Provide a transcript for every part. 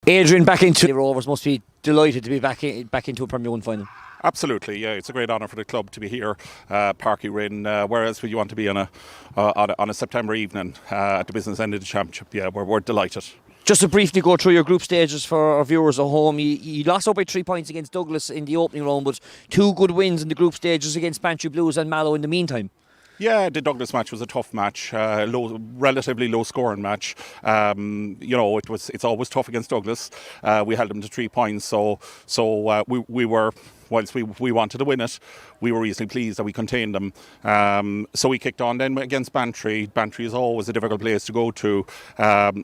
Adrian, back into the Rovers, must be delighted to be back into a Premier 1 final. Absolutely, yeah. It's a great honour for the club to be here, Parky Rin. Where else would you want to be on a September evening at the business end of the championship? Yeah, we're delighted. Just to briefly go through your group stages for our viewers at home, you lost out by 3 points against Douglas in the opening round, but 2 good wins in the group stages against Bantry Blues and Mallow in the meantime. Yeah, the Douglas match was a tough match, relatively low scoring match. It's always tough against Douglas. We held them to 3 points, so we were. Whilst we wanted to win it, we were reasonably pleased that we contained them. So we kicked on then against Bantry. Bantry is always a difficult place to go to.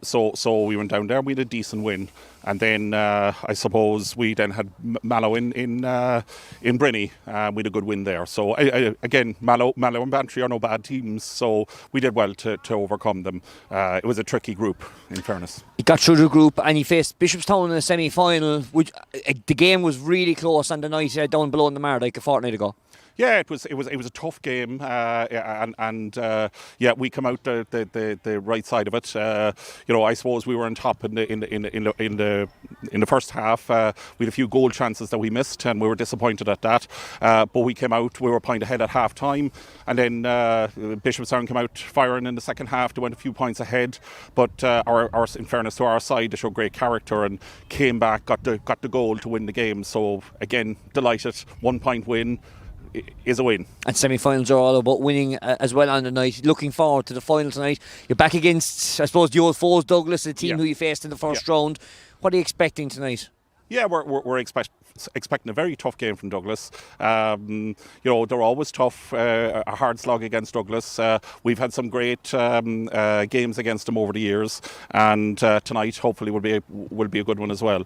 So we went down there. We had a decent win, and then I suppose we then had Mallow in Brinny. We had a good win there. So again, Mallow and Bantry are no bad teams. So we did well to overcome them. It was a tricky group, in fairness. He got through the group and he faced Bishopstown in the semi-final. The game was really close on the night down below in the Mar, like a fortnight ago. Yeah, it was a tough game, and we come out the right side of it. I suppose we were on top in the first half. We had a few goal chances that we missed, and we were disappointed at that. But we came out, we were a point ahead at half time, and then Bishopstown came out firing in the second half. They went a few points ahead, but our in fairness to our side, they showed great character and came back, got the goal to win the game. So again, delighted, 1 point win is a win. And semi-finals are all about winning as well on the night. Looking forward to the final tonight. You're back against, I suppose, the old foes, Douglas, the team who you faced in the first round. What are you expecting tonight? Yeah, we're expecting a very tough game from Douglas. They're always tough, a hard slog against Douglas. We've had some great games against them over the years, and tonight hopefully will be a good one as well.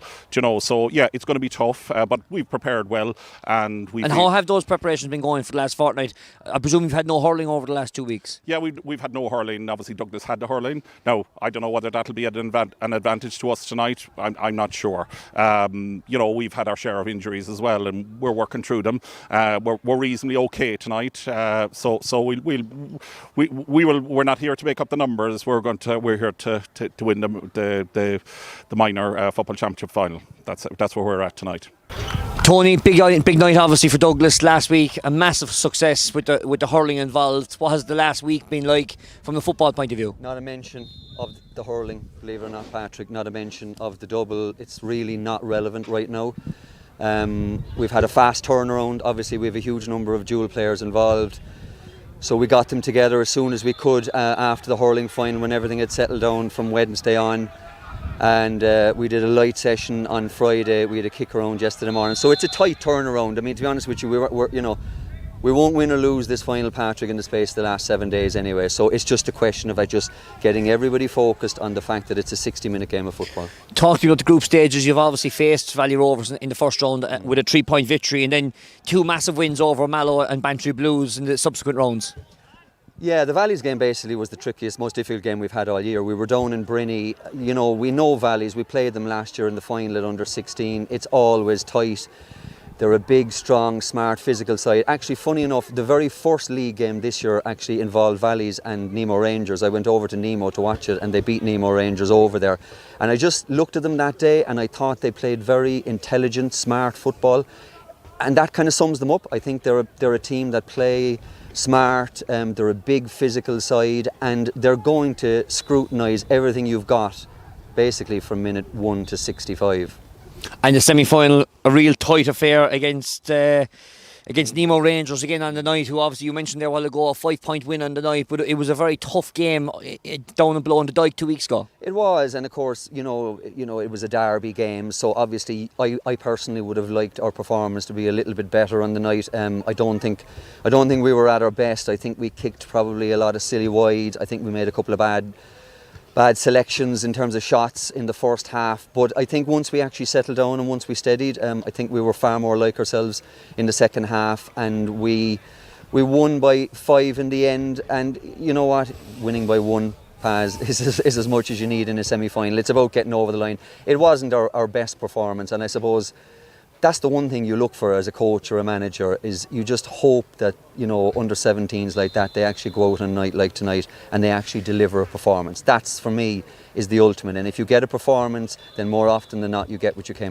So yeah, it's going to be tough, but we've prepared well, and how have those preparations been going for the last fortnight? I presume you've had no hurling over the last 2 weeks. Yeah, we've had no hurling. Obviously, Douglas had the hurling. Now I don't know whether that'll be an advantage to us tonight. I'm not sure. We've had our share of injuries as well, and we're working through them. We're reasonably okay tonight. So we're not here to make up the numbers. We're here to win the minor football championship final. That's where we're at tonight. Tony, big night obviously for Douglas last week. A massive success with the hurling involved. What has the last week been like from the football point of view? Not a mention of the hurling, believe it or not, Patrick. Not a mention of the double. It's really not relevant right now. We've had a fast turnaround. Obviously we have a huge number of dual players involved, so we got them together as soon as we could after the hurling final, when everything had settled down from Wednesday on. And we did a light session on Friday. We had a kick around yesterday morning, so it's a tight turnaround. I mean, to be honest with you, we won't win or lose this final, Patrick, in the space of the last 7 days anyway. So it's just a question of just getting everybody focused on the fact that it's a 60-minute game of football. Talking about the group stages, you've obviously faced Valley Rovers in the first round with a 3-point victory, and then 2 massive wins over Mallow and Bantry Blues in the subsequent rounds. Yeah, the Valleys game basically was the trickiest, most difficult game we've had all year. We were down in Brinny. We know Valleys. We played them last year in the final at under 16. It's always tight. They're a big, strong, smart, physical side. Actually, funny enough, the very first league game this year actually involved Valleys and Nemo Rangers. I went over to Nemo to watch it, and they beat Nemo Rangers over there. And I just looked at them that day, and I thought they played very intelligent, smart football. And that kind of sums them up. I think they're a team that play smart, they're a big physical side, and they're going to scrutinise everything you've got basically from minute 1 to 65. And the semi-final, a real tight affair against Nemo Rangers again on the night, who obviously you mentioned there a while ago, a 5-point win on the night, but it was a very tough game down and below in the Dyke 2 weeks ago. It was, and of course, it was a derby game, so obviously I personally would have liked our performance to be a little bit better on the night. I don't think we were at our best. I think we kicked probably a lot of silly wide. I think we made a couple of bad selections in terms of shots in the first half, but I think once we actually settled down and once we steadied, I think we were far more like ourselves in the second half, and we won by 5 in the end. And you know what, winning by 1 is as much as you need in a semi-final. It's about getting over the line. It wasn't our best performance, and I suppose that's the one thing you look for as a coach or a manager, is you just hope that, you know, under 17s like that, they actually go out on a night like tonight and they actually deliver a performance. That's, for me, is the ultimate. And if you get a performance, then more often than not you get what you came